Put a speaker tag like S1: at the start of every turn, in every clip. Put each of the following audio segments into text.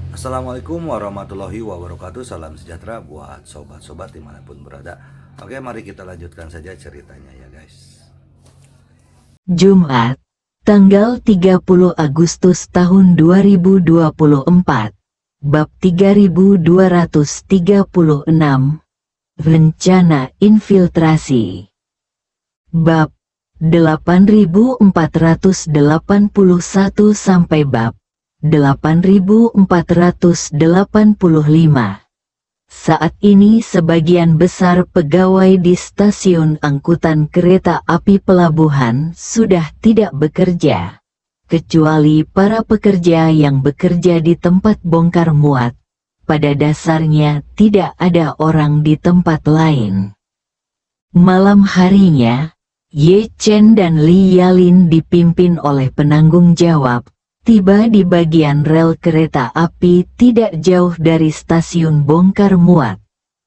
S1: Assalamualaikum warahmatullahi wabarakatuh. Salam sejahtera buat sobat-sobat dimanapun berada. Oke, mari kita lanjutkan saja ceritanya ya guys.
S2: Jumat, tanggal 30 Agustus tahun 2024, bab 3236, rencana infiltrasi. Bab 8481 sampai bab 8485. Saat ini sebagian besar pegawai di stasiun angkutan kereta api pelabuhan sudah tidak bekerja, kecuali para pekerja yang bekerja di tempat bongkar muat. Pada dasarnya tidak ada orang di tempat lain. Malam harinya, Ye Chen dan Li Yalin dipimpin oleh penanggung jawab, tiba di bagian rel kereta api tidak jauh dari stasiun bongkar muat.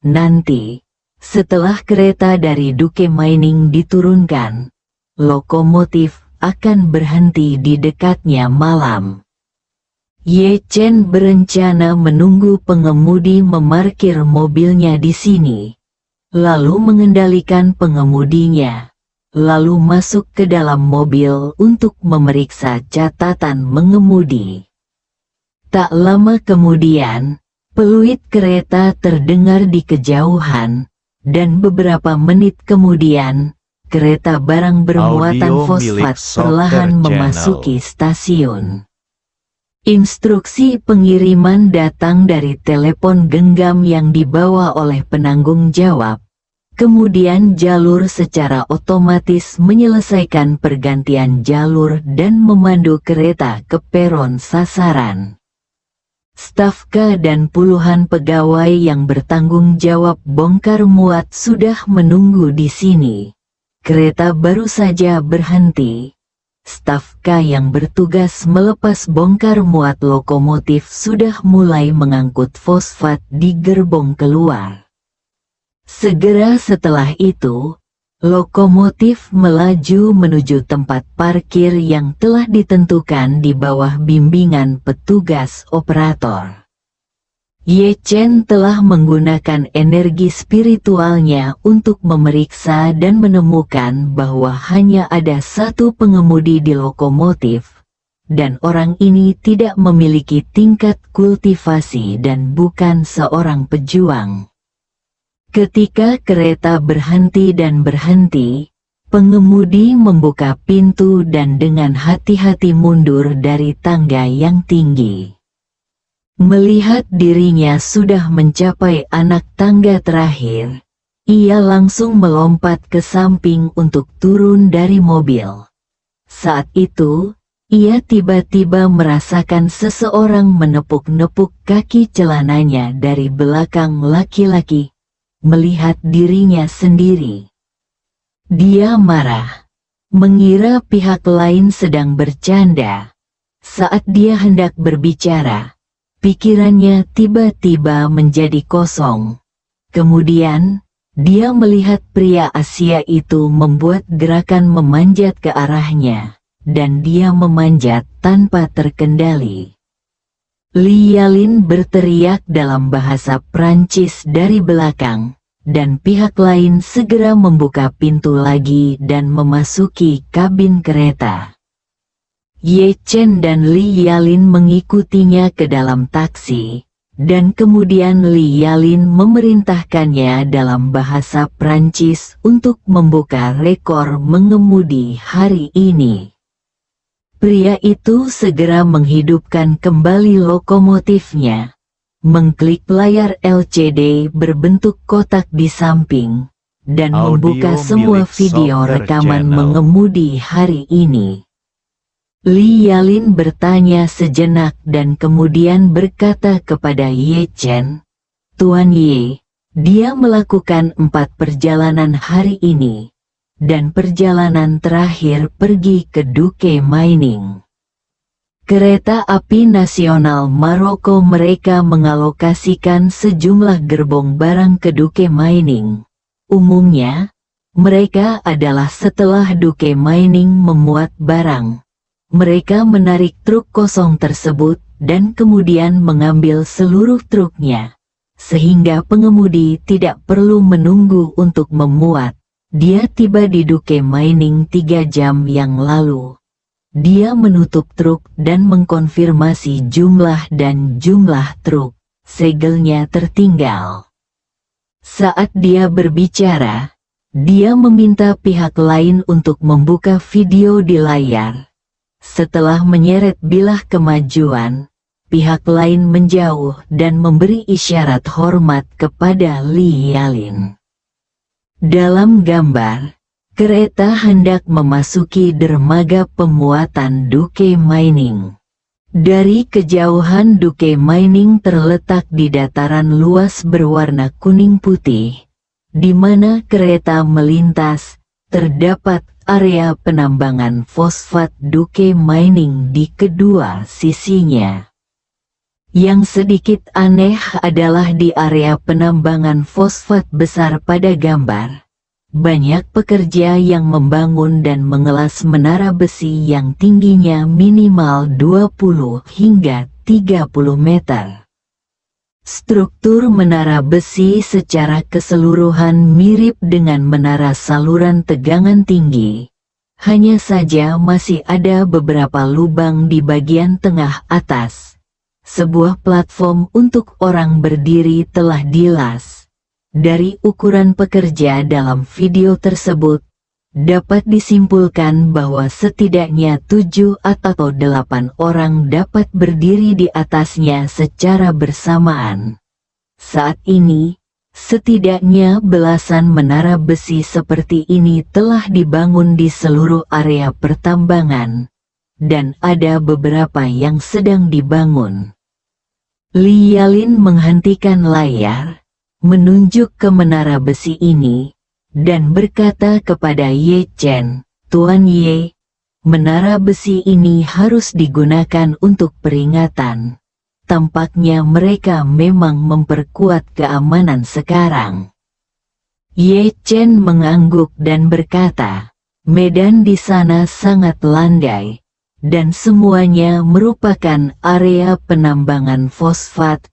S2: Nanti, setelah kereta dari Duke Mining diturunkan, lokomotif akan berhenti di dekatnya malam. Ye Chen berencana menunggu pengemudi memarkir mobilnya di sini, lalu mengendalikan pengemudinya, lalu masuk ke dalam mobil untuk memeriksa catatan mengemudi. Tak lama kemudian, peluit kereta terdengar di kejauhan, dan beberapa menit kemudian, kereta barang bermuatan
S3: Audio
S2: fosfat
S3: milik Soccer
S2: perlahan
S3: Channel.
S2: memasuki stasiun. Instruksi pengiriman datang dari telepon genggam yang dibawa oleh penanggung jawab. Kemudian jalur secara otomatis menyelesaikan pergantian jalur dan memandu kereta ke peron sasaran. Staf K dan puluhan pegawai yang bertanggung jawab bongkar muat sudah menunggu di sini. Kereta baru saja berhenti. Staf K yang bertugas melepas bongkar muat lokomotif sudah mulai mengangkut fosfat di gerbong keluar. Segera setelah itu, lokomotif melaju menuju tempat parkir yang telah ditentukan di bawah bimbingan petugas operator. Ye Chen telah menggunakan energi spiritualnya untuk memeriksa dan menemukan bahwa hanya ada satu pengemudi di lokomotif, dan orang ini tidak memiliki tingkat kultivasi dan bukan seorang pejuang. Ketika kereta berhenti dan berhenti, pengemudi membuka pintu dan dengan hati-hati mundur dari tangga yang tinggi. Melihat dirinya sudah mencapai anak tangga terakhir, ia langsung melompat ke samping untuk turun dari mobil. Saat itu, ia tiba-tiba merasakan seseorang menepuk-nepuk kaki celananya dari belakang laki-laki. Melihat dirinya sendiri, dia marah, mengira pihak lain sedang bercanda. Saat dia hendak berbicara, pikirannya tiba-tiba menjadi kosong. Kemudian, dia melihat pria Asia itu membuat gerakan memanjat ke arahnya, dan dia memanjat tanpa terkendali. Li Yalin berteriak dalam bahasa Prancis dari belakang, dan pihak lain segera membuka pintu lagi dan memasuki kabin kereta. Ye Chen dan Li Yalin mengikutinya ke dalam taksi, dan kemudian Li Yalin memerintahkannya dalam bahasa Prancis untuk membuka rekor mengemudi hari ini. Pria itu segera menghidupkan kembali lokomotifnya, mengklik layar LCD berbentuk kotak di samping, dan
S3: Audio
S2: membuka semua
S3: milik
S2: video
S3: Soccer
S2: rekaman
S3: Channel.
S2: mengemudi hari ini. Li Yalin bertanya sejenak dan kemudian berkata kepada Ye Chen, "Tuan Ye, dia melakukan 4 perjalanan hari ini. Dan perjalanan terakhir pergi ke Duke Mining. Kereta api nasional Maroko mereka mengalokasikan sejumlah gerbong barang ke Duke Mining. Umumnya, mereka adalah setelah Duke Mining memuat barang. Mereka menarik truk kosong tersebut dan kemudian mengambil seluruh truknya, sehingga pengemudi tidak perlu menunggu untuk memuat. Dia tiba di Duke Mining 3 jam yang lalu. Dia menutup truk dan mengkonfirmasi jumlah truk. Segelnya tertinggal. Saat dia berbicara, dia meminta pihak lain untuk membuka video di layar. Setelah menyeret bilah kemajuan, pihak lain menjauh dan memberi isyarat hormat kepada Li Yalin. Dalam gambar, kereta hendak memasuki dermaga pemuatan Duke Mining. Dari kejauhan Duke Mining terletak di dataran luas berwarna kuning putih, di mana kereta melintas. Terdapat area penambangan fosfat Duke Mining di kedua sisinya. Yang sedikit aneh adalah di area penambangan fosfat besar pada gambar, banyak pekerja yang membangun dan mengelas menara besi yang tingginya minimal 20 hingga 30 meter. Struktur menara besi secara keseluruhan mirip dengan menara saluran tegangan tinggi. Hanya saja masih ada beberapa lubang di bagian tengah atas. Sebuah platform untuk orang berdiri telah dilas. Dari ukuran pekerja dalam video tersebut, dapat disimpulkan bahwa setidaknya 7 atau 8 orang dapat berdiri di atasnya secara bersamaan. Saat ini, setidaknya belasan menara besi seperti ini telah dibangun di seluruh area pertambangan, dan ada beberapa yang sedang dibangun. Li Yalin menghentikan layar, menunjuk ke menara besi ini, dan berkata kepada Ye Chen, "Tuan Ye, menara besi ini harus digunakan untuk peringatan. Tampaknya mereka memang memperkuat keamanan sekarang." Ye Chen mengangguk dan berkata, "Medan di sana sangat landai, dan semuanya merupakan area penambangan fosfat.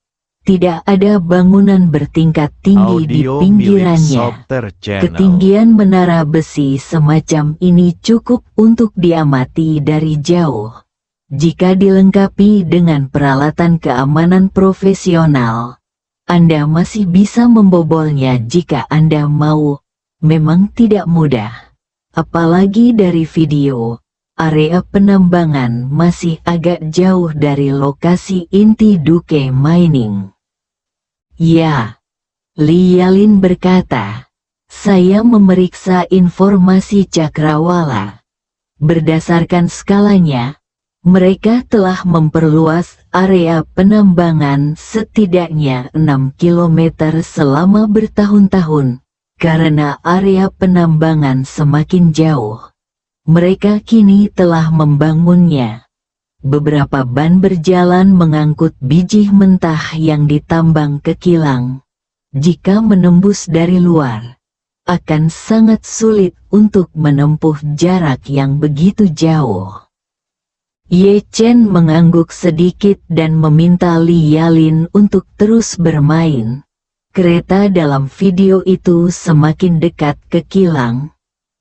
S2: Tidak ada bangunan bertingkat tinggi di pinggirannya. Ketinggian menara besi semacam ini cukup untuk diamati dari jauh. Jika dilengkapi dengan peralatan keamanan profesional, Anda masih bisa membobolnya jika Anda mau. Memang tidak mudah. Apalagi dari video. Area penambangan masih agak jauh dari lokasi inti Duke Mining." "Ya," Li Yalin berkata, "saya memeriksa informasi Cakrawala. Berdasarkan skalanya, mereka telah memperluas area penambangan setidaknya 6 km selama bertahun-tahun, karena area penambangan semakin jauh. Mereka kini telah membangunnya. Beberapa ban berjalan mengangkut biji mentah yang ditambang ke kilang. Jika menembus dari luar, akan sangat sulit untuk menempuh jarak yang begitu jauh." Ye Chen mengangguk sedikit dan meminta Li Yalin untuk terus bermain. Kereta dalam video itu semakin dekat ke kilang.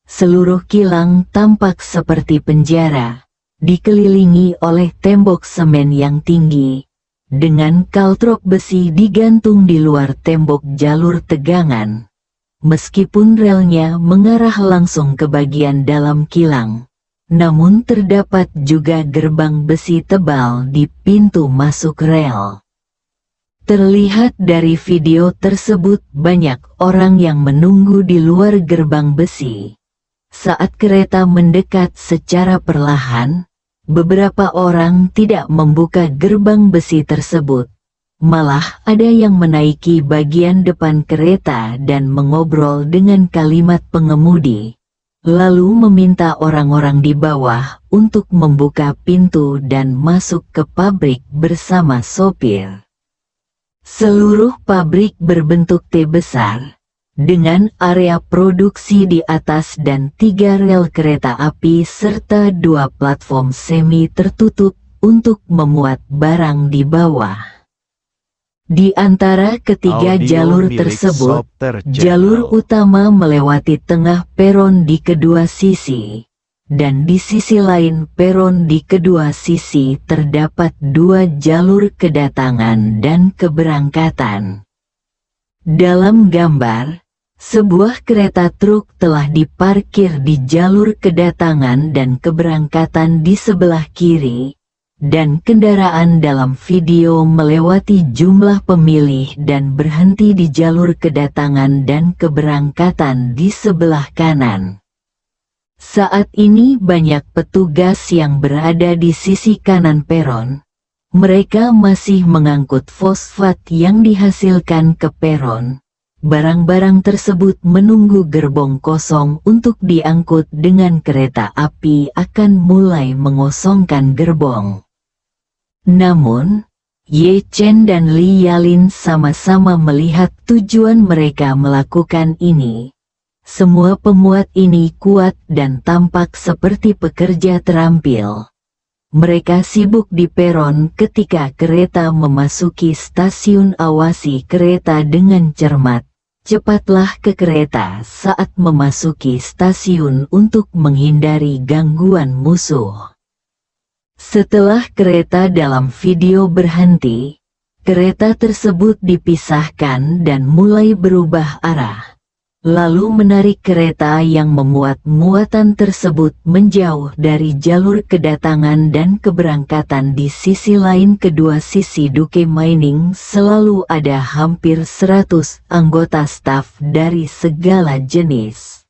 S2: Seluruh kilang tampak seperti penjara, dikelilingi oleh tembok semen yang tinggi, dengan kaltrok besi digantung di luar tembok jalur tegangan. Meskipun relnya mengarah langsung ke bagian dalam kilang, namun terdapat juga gerbang besi tebal di pintu masuk rel. Terlihat dari video tersebut banyak orang yang menunggu di luar gerbang besi. Saat kereta mendekat secara perlahan, beberapa orang tidak membuka gerbang besi tersebut. Malah ada yang menaiki bagian depan kereta dan mengobrol dengan kalimat pengemudi, lalu meminta orang-orang di bawah untuk membuka pintu dan masuk ke pabrik bersama sopir. Seluruh pabrik berbentuk T besar, dengan area produksi di atas dan 3 rel kereta api serta 2 platform semi tertutup untuk memuat barang di bawah. Di antara ketiga
S3: Audio
S2: jalur
S3: milik
S2: tersebut,
S3: Sopter
S2: jalur
S3: Channel.
S2: utama melewati tengah peron di kedua sisi, dan di sisi lain peron di kedua sisi terdapat dua jalur kedatangan dan keberangkatan. Dalam gambar, sebuah kereta truk telah diparkir di jalur kedatangan dan keberangkatan di sebelah kiri, dan kendaraan dalam video melewati jumlah pemilih dan berhenti di jalur kedatangan dan keberangkatan di sebelah kanan. Saat ini banyak petugas yang berada di sisi kanan peron. Mereka masih mengangkut fosfat yang dihasilkan ke peron. Barang-barang tersebut menunggu gerbong kosong untuk diangkut dengan kereta api akan mulai mengosongkan gerbong. Namun, Ye Chen dan Li Yalin sama-sama melihat tujuan mereka melakukan ini. Semua pemuat ini kuat dan tampak seperti pekerja terampil. Mereka sibuk di peron ketika kereta memasuki stasiun. Awasi kereta dengan cermat. Cepatlah ke kereta saat memasuki stasiun untuk menghindari gangguan musuh. Setelah kereta dalam video berhenti, kereta tersebut dipisahkan dan mulai berubah arah. Lalu menarik kereta yang memuat muatan tersebut menjauh dari jalur kedatangan dan keberangkatan. Di sisi lain kedua sisi Duke Mining selalu ada hampir 100 anggota staf dari segala jenis.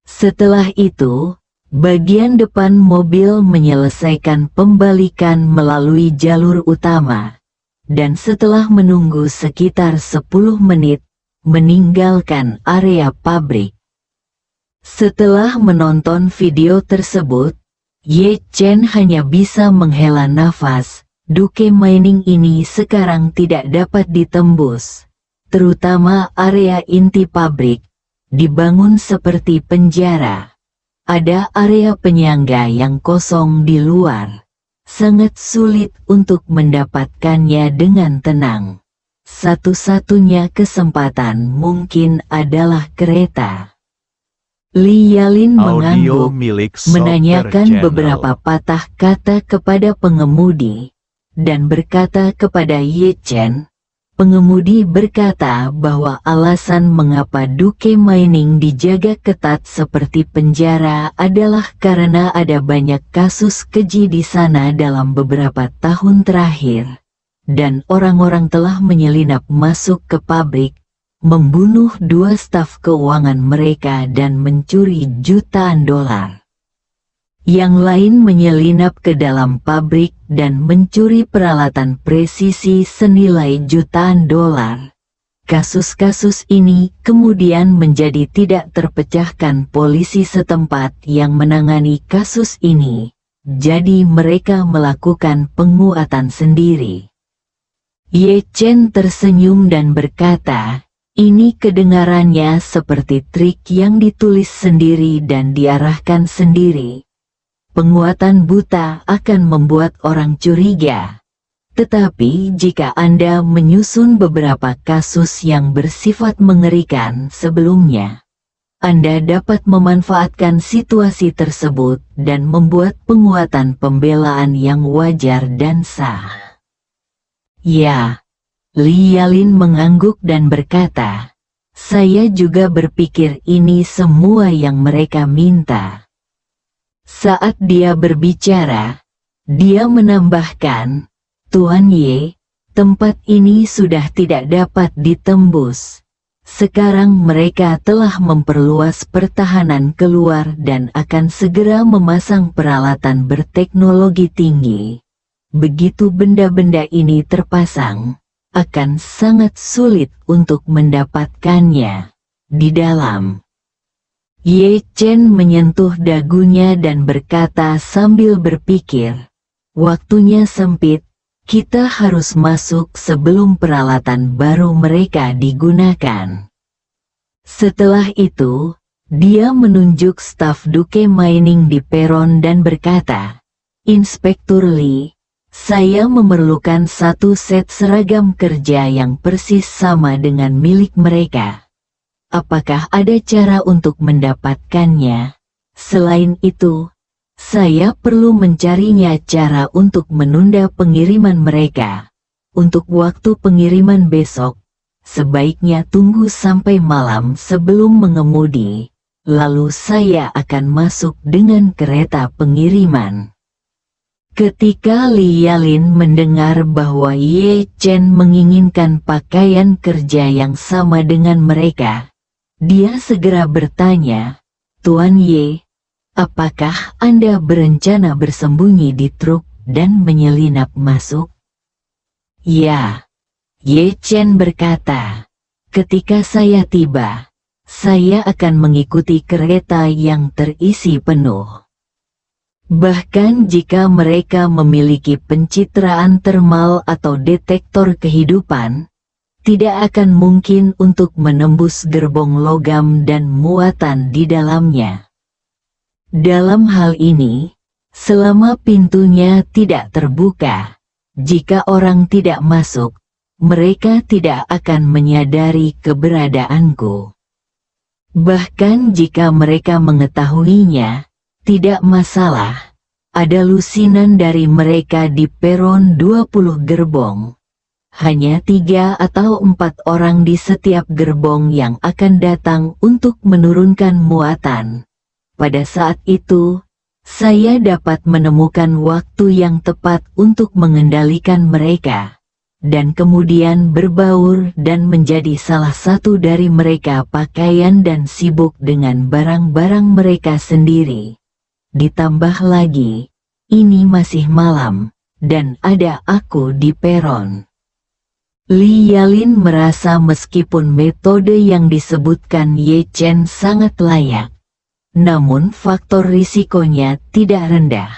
S2: Setelah itu, bagian depan mobil menyelesaikan pembalikan melalui jalur utama, dan setelah menunggu sekitar 10 menit, meninggalkan area pabrik. Setelah menonton video tersebut, Ye Chen hanya bisa menghela nafas. Duke Mining ini sekarang tidak dapat ditembus, terutama area inti pabrik, dibangun seperti penjara. Ada area penyangga yang kosong di luar. Sangat sulit untuk mendapatkannya dengan tenang. Satu-satunya kesempatan mungkin adalah kereta. Li Yalin
S3: Audio
S2: mengangguk,
S3: milik Sopter
S2: menanyakan
S3: Channel.
S2: beberapa patah kata kepada pengemudi, dan berkata kepada Ye Chen. Pengemudi berkata bahwa alasan mengapa Duke Mining dijaga ketat seperti penjara adalah karena ada banyak kasus keji di sana dalam beberapa tahun terakhir. Dan orang-orang telah menyelinap masuk ke pabrik, membunuh 2 staf keuangan mereka dan mencuri jutaan dolar. Yang lain menyelinap ke dalam pabrik dan mencuri peralatan presisi senilai jutaan dolar. Kasus-kasus ini kemudian menjadi tidak terpecahkan polisi setempat yang menangani kasus ini, jadi mereka melakukan penguatan sendiri. Ye Chen tersenyum dan berkata, ini kedengarannya seperti trik yang ditulis sendiri dan diarahkan sendiri. Penguatan buta akan membuat orang curiga. Tetapi jika Anda menyusun beberapa kasus yang bersifat mengerikan sebelumnya, Anda dapat memanfaatkan situasi tersebut dan membuat penguatan pembelaan yang wajar dan sah. Ya, Li Yalin mengangguk dan berkata, saya juga berpikir ini semua yang mereka minta. Saat dia berbicara, dia menambahkan, Tuan Ye, tempat ini sudah tidak dapat ditembus. Sekarang mereka telah memperluas pertahanan keluar dan akan segera memasang peralatan berteknologi tinggi. Begitu benda-benda ini terpasang, akan sangat sulit untuk mendapatkannya di dalam. Ye Chen menyentuh dagunya dan berkata sambil berpikir, waktunya sempit, kita harus masuk sebelum peralatan baru mereka digunakan. Setelah itu, dia menunjuk staf Duke Mining di peron dan berkata, Inspektur Lee, saya memerlukan satu set seragam kerja yang persis sama dengan milik mereka. Apakah ada cara untuk mendapatkannya? Selain itu, saya perlu mencarinya cara untuk menunda pengiriman mereka. Untuk waktu pengiriman besok, sebaiknya tunggu sampai malam sebelum mengemudi, lalu saya akan masuk dengan kereta pengiriman. Ketika Li Yalin mendengar bahwa Ye Chen menginginkan pakaian kerja yang sama dengan mereka, dia segera bertanya, "Tuan Ye, apakah Anda berencana bersembunyi di truk dan menyelinap masuk?" "Ya," Ye Chen berkata, "ketika saya tiba, saya akan mengikuti kereta yang terisi penuh. Bahkan jika mereka memiliki pencitraan termal atau detektor kehidupan, tidak akan mungkin untuk menembus gerbong logam dan muatan di dalamnya. Dalam hal ini, selama pintunya tidak terbuka, jika orang tidak masuk, mereka tidak akan menyadari keberadaanku. Bahkan jika mereka mengetahuinya, tidak masalah, ada lusinan dari mereka di peron 20 gerbong. Hanya 3 atau 4 orang di setiap gerbong yang akan datang untuk menurunkan muatan. Pada saat itu, saya dapat menemukan waktu yang tepat untuk mengendalikan mereka, dan kemudian berbaur dan menjadi salah satu dari mereka pakaian dan sibuk dengan barang-barang mereka sendiri. Ditambah lagi, ini masih malam, dan ada aku di peron." Li Yalin merasa meskipun metode yang disebutkan Ye Chen sangat layak, namun faktor risikonya tidak rendah.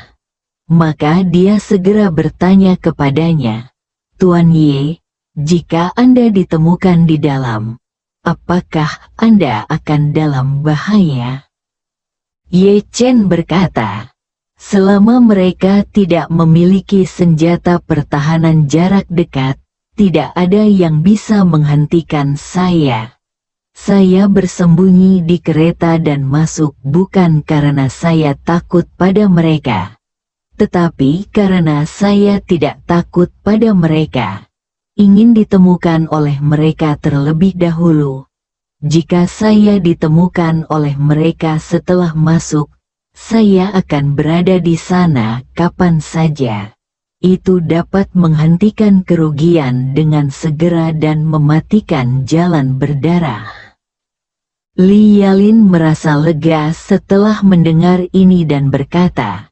S2: Maka dia segera bertanya kepadanya, "Tuan Ye, jika Anda ditemukan di dalam, apakah Anda akan dalam bahaya?" Ye Chen berkata, "Selama mereka tidak memiliki senjata pertahanan jarak dekat, tidak ada yang bisa menghentikan saya. Saya bersembunyi di kereta dan masuk bukan karena saya takut pada mereka, tetapi karena saya tidak takut pada mereka. Ingin ditemukan oleh mereka terlebih dahulu. Jika saya ditemukan oleh mereka setelah masuk, saya akan berada di sana kapan saja. Itu dapat menghentikan kerugian dengan segera dan mematikan jalan berdarah." Li Yalin merasa lega setelah mendengar ini dan berkata,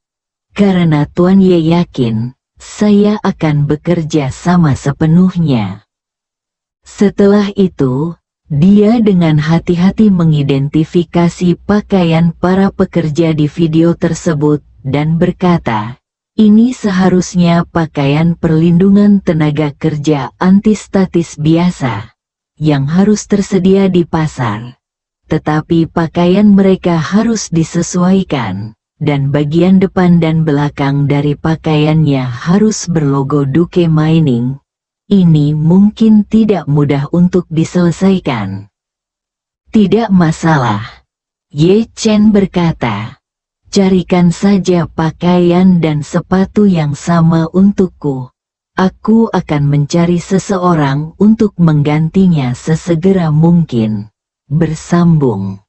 S2: "Karena Tuan Ye yakin, saya akan bekerja sama sepenuhnya." Setelah itu, dia dengan hati-hati mengidentifikasi pakaian para pekerja di video tersebut dan berkata, "Ini seharusnya pakaian perlindungan tenaga kerja antistatis biasa, yang harus tersedia di pasar. Tetapi pakaian mereka harus disesuaikan, dan bagian depan dan belakang dari pakaiannya harus berlogo Duke Mining. Ini mungkin tidak mudah untuk diselesaikan." "Tidak masalah," Ye Chen berkata. "Carikan saja pakaian dan sepatu yang sama untukku. Aku akan mencari seseorang untuk menggantinya sesegera mungkin." Bersambung.